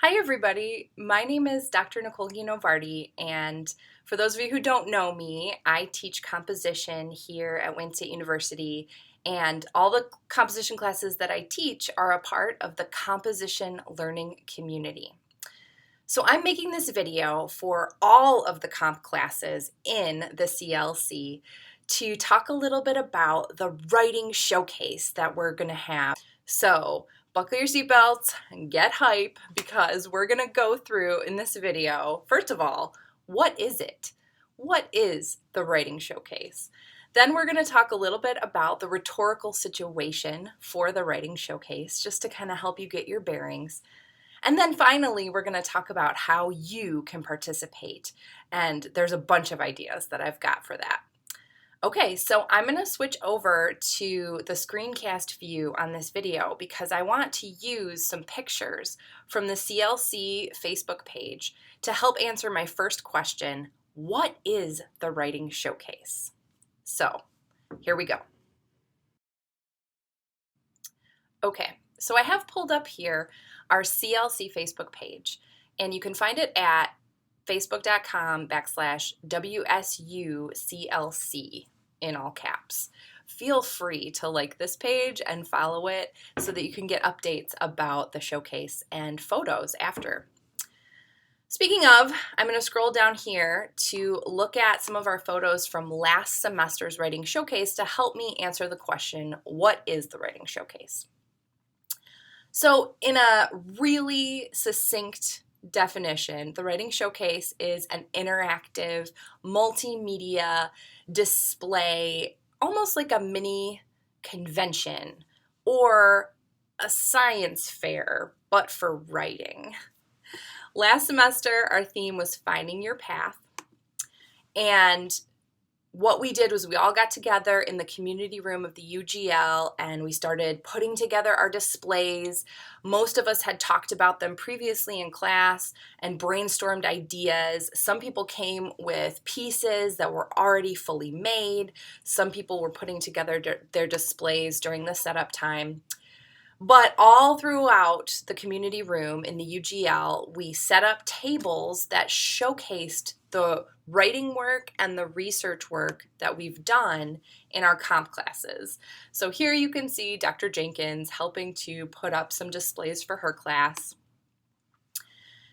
Hi everybody, my name is Dr. Nicole Guinovardi, and for those of you who don't know me, I teach composition here at Wayne State University, and all the composition classes that I teach are a part of the composition learning community. So I'm making this video for all of the comp classes in the CLC to talk a little bit about the writing showcase that we're going to have. So buckle your seatbelts and get hype because we're going to go through in this video, first of all, what is it? What is the writing showcase? Then we're going to talk a little bit about the rhetorical situation for the writing showcase, just to kind of help you get your bearings. And then finally, we're going to talk about how you can participate. And there's a bunch of ideas that I've got for that. Okay, so I'm going to switch over to the screencast view on this video because I want to use some pictures from the CLC Facebook page to help answer my first question: what is the writing showcase? So here we go. Okay, so I have pulled up here our CLC Facebook page, and you can find it at facebook.com/WSUCLC in all caps. Feel free to like this page and follow it so that you can get updates about the showcase and photos after. Speaking of, I'm going to scroll down here to look at some of our photos from last semester's writing showcase to help me answer the question, what is the writing showcase? So in a really succinct definition, the writing showcase is an interactive multimedia display, almost like a mini convention or a science fair, but for writing. Last semester, our theme was finding your path, and what we did was we all got together in the community room of the UGL and we started putting together our displays. Most of us had talked about them previously in class and brainstormed ideas. Some people came with pieces that were already fully made. Some people were putting together their displays during the setup time. But all throughout the community room in the UGL, we set up tables that showcased the writing work and the research work that we've done in our comp classes. So here you can see Dr. Jenkins helping to put up some displays for her class.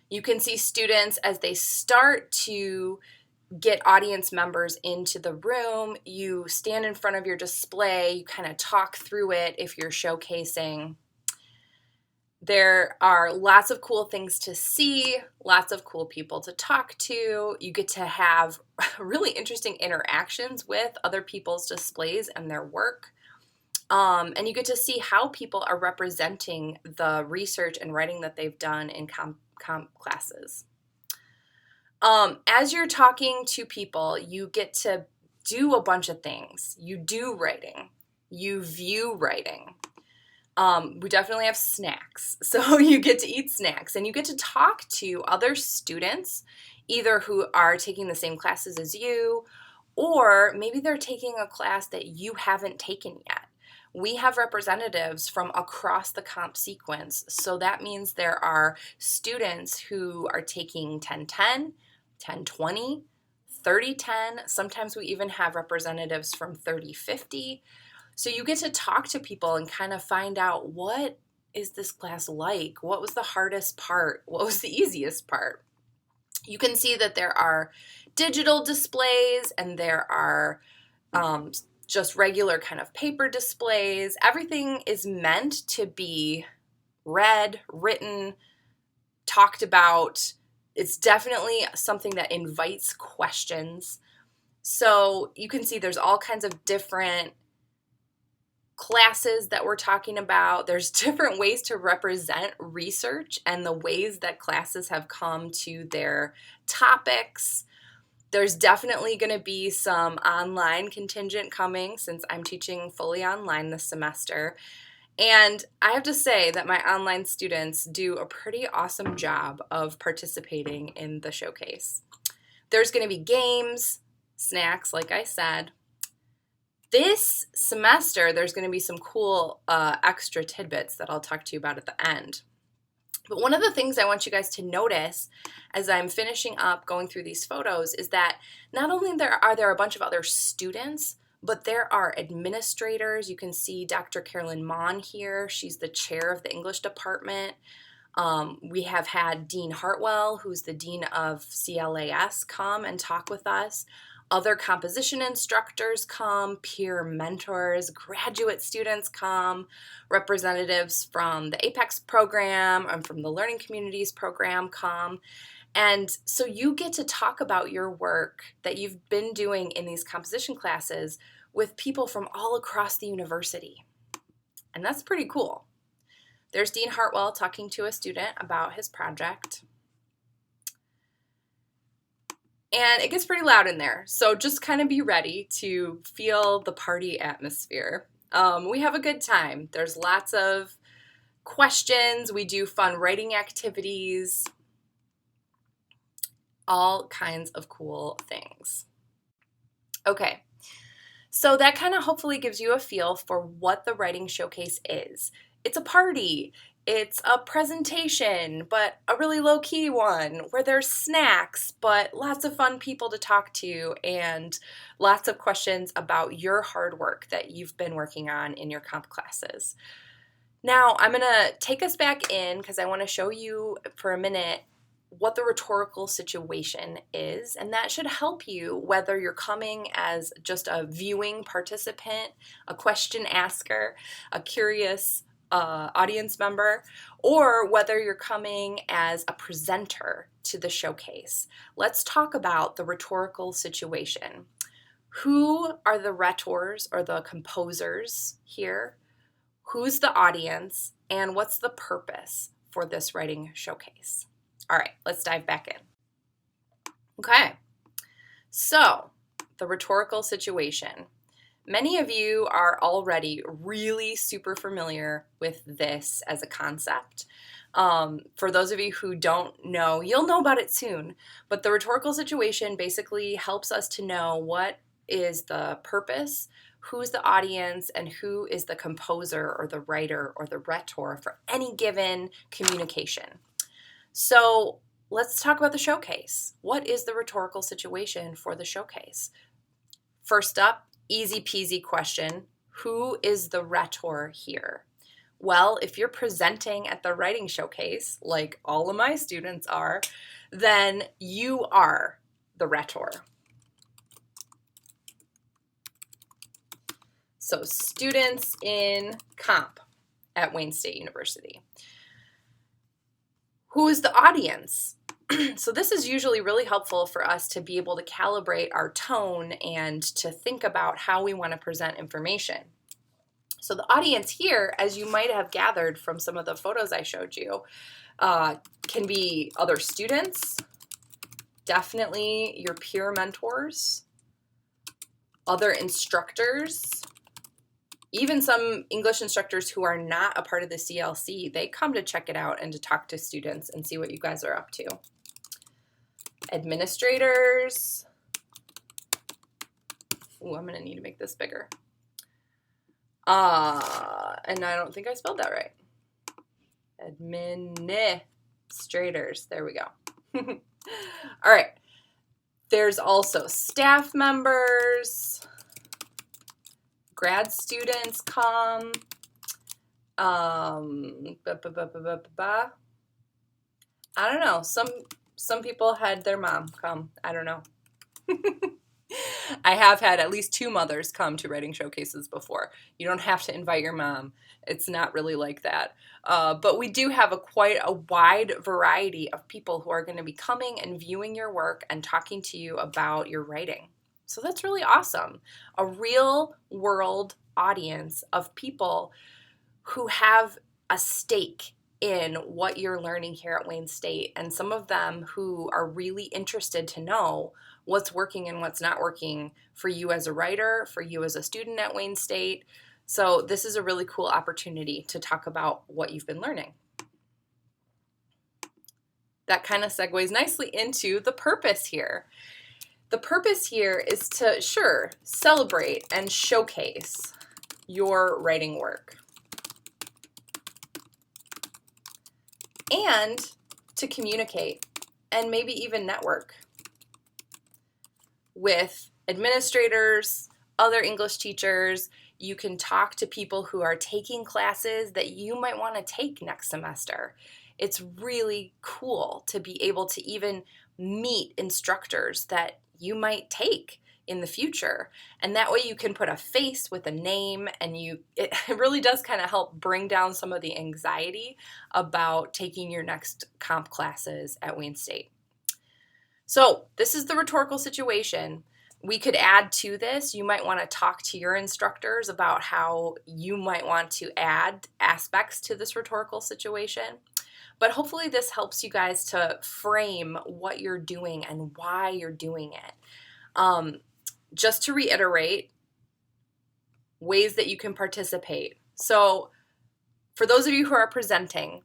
You can see students as they start to get audience members into the room. You stand in front of your display, you kind of talk through it if you're showcasing. There are lots of cool things to see, lots of cool people to talk to. You get to have really interesting interactions with other people's displays and their work. And you get to see how people are representing the research and writing that they've done in comp classes. As you're talking to people, you get to do a bunch of things. You do writing. You view writing. We definitely have snacks. So you get to eat snacks and you get to talk to other students, either who are taking the same classes as you, or maybe they're taking a class that you haven't taken yet. We have representatives from across the comp sequence. So that means there are students who are taking 1010, 1020, 3010. Sometimes we even have representatives from 3050. So you get to talk to people and kind of find out, what is this class like? What was the hardest part? What was the easiest part? You can see that there are digital displays and there are just regular kind of paper displays. Everything is meant to be read, written, talked about. It's definitely something that invites questions. So you can see there's all kinds of different classes that we're talking about. There's different ways to represent research and the ways that classes have come to their topics. There's definitely going to be some online contingent coming since I'm teaching fully online this semester. And I have to say that my online students do a pretty awesome job of participating in the showcase. There's going to be games, snacks, like I said. This semester, there's going to be some cool extra tidbits that I'll talk to you about at the end. But one of the things I want you guys to notice as I'm finishing up going through these photos is that not only are there a bunch of other students, but there are administrators. You can see Dr. Carolyn Mon here. She's the chair of the English department. We have had Dean Hartwell, who's the dean of CLAS, come and talk with us. Other composition instructors come, peer mentors, graduate students come, representatives from the APEX program and from the Learning Communities program come. And so you get to talk about your work that you've been doing in these composition classes with people from all across the university. And that's pretty cool. There's Dean Hartwell talking to a student about his project. And it gets pretty loud in there, so just kind of be ready to feel the party atmosphere. We have a good time. There's lots of questions. We do fun writing activities, all kinds of cool things. Okay, so that kind of hopefully gives you a feel for what the writing showcase is. It's a party. It's a presentation, but a really low-key one where there's snacks, but lots of fun people to talk to and lots of questions about your hard work that you've been working on in your comp classes. Now, I'm going to take us back in because I want to show you for a minute what the rhetorical situation is, and that should help you whether you're coming as just a viewing participant, a question asker, a curious audience member, or whether you're coming as a presenter to the showcase. Let's talk about the rhetorical situation. Who are the rhetors or the composers here? Who's the audience? And what's the purpose for this writing showcase? All right, let's dive back in. Okay, so the rhetorical situation. Many of you are already really super familiar with this as a concept. For those of you who don't know, you'll know about it soon, but the rhetorical situation basically helps us to know what is the purpose, who's the audience, and who is the composer or the writer or the rhetor for any given communication. So let's talk about the showcase. What is the rhetorical situation for the showcase? First up, easy peasy question. Who is the rhetor here? Well, if you're presenting at the writing showcase, like all of my students are, then you are the rhetor. So students in comp at Wayne State University. Who is the audience? So this is usually really helpful for us to be able to calibrate our tone and to think about how we want to present information. So the audience here, as you might have gathered from some of the photos I showed you, can be other students, definitely your peer mentors, other instructors, even some English instructors who are not a part of the CLC. They come to check it out and to talk to students and see what you guys are up to. Administrators. Ooh, I'm going to need to make this bigger. And I don't think I spelled that right. Administrators. There we go. All right. There's also staff members. Grad students come. I don't know. Some people had their mom come. I don't know. I have had at least 2 mothers come to writing showcases before. You don't have to invite your mom. It's not really like that. But we do have quite a wide variety of people who are going to be coming and viewing your work and talking to you about your writing. So that's really awesome. A real world audience of people who have a stake in what you're learning here at Wayne State, and some of them who are really interested to know what's working and what's not working for you as a writer, for you as a student at Wayne State. So this is a really cool opportunity to talk about what you've been learning. That kind of segues nicely into the purpose here. The purpose here is to, sure, celebrate and showcase your writing work. and to communicate and maybe even network with administrators, other English teachers. You can talk to people who are taking classes that you might want to take next semester. It's really cool to be able to even meet instructors that you might take in the future. And that way you can put a face with a name, and it really does kind of help bring down some of the anxiety about taking your next comp classes at Wayne State. So this is the rhetorical situation. We could add to this. You might want to talk to your instructors about how you might want to add aspects to this rhetorical situation. But hopefully this helps you guys to frame what you're doing and why you're doing it. Just to reiterate, ways that you can participate. So for those of you who are presenting,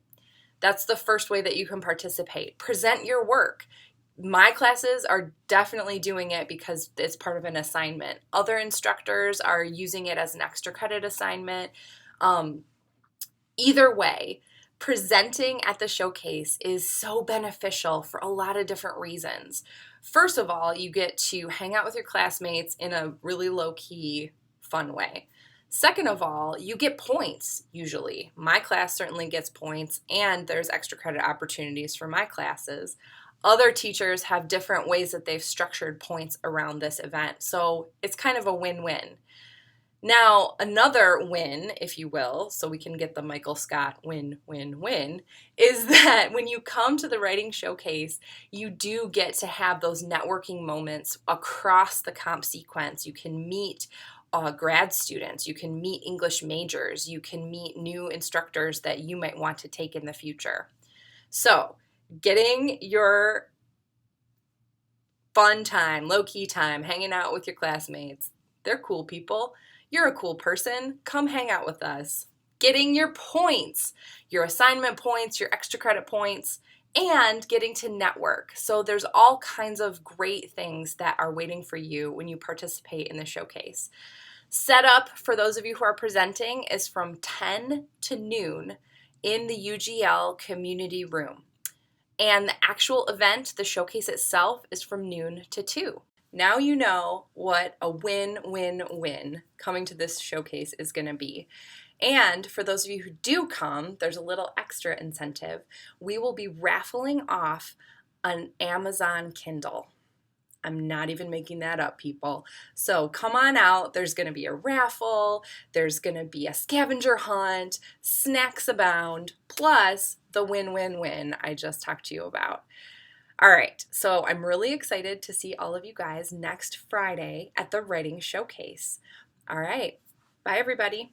that's the first way that you can participate. Present your work. My classes are definitely doing it because it's part of an assignment. Other instructors are using it as an extra credit assignment. Either way, presenting at the showcase is so beneficial for a lot of different reasons. First of all, you get to hang out with your classmates in a really low-key, fun way. Second of all, you get points usually. My class certainly gets points, and there's extra credit opportunities for my classes. Other teachers have different ways that they've structured points around this event, so it's kind of a win-win. Now, another win, if you will, so we can get the Michael Scott win, is that when you come to the writing showcase, you do get to have those networking moments across the comp sequence. You can meet grad students, you can meet English majors, you can meet new instructors that you might want to take in the future. So, getting your fun time, low-key time, hanging out with your classmates. They're cool people. You're a cool person. Come hang out with us. Getting your points, your assignment points, your extra credit points, and getting to network. So there's all kinds of great things that are waiting for you when you participate in the showcase. Setup for those of you who are presenting is from 10 to noon in the UGL community room. And the actual event, the showcase itself, is from noon to 2. Now you know what a win-win-win coming to this showcase is going to be. And for those of you who do come, there's a little extra incentive. We will be raffling off an Amazon Kindle. I'm not even making that up, people. So come on out. There's going to be a raffle. There's going to be a scavenger hunt. Snacks abound. Plus the win-win-win I just talked to you about. All right, so I'm really excited to see all of you guys next Friday at the Writing Showcase. All right, bye everybody.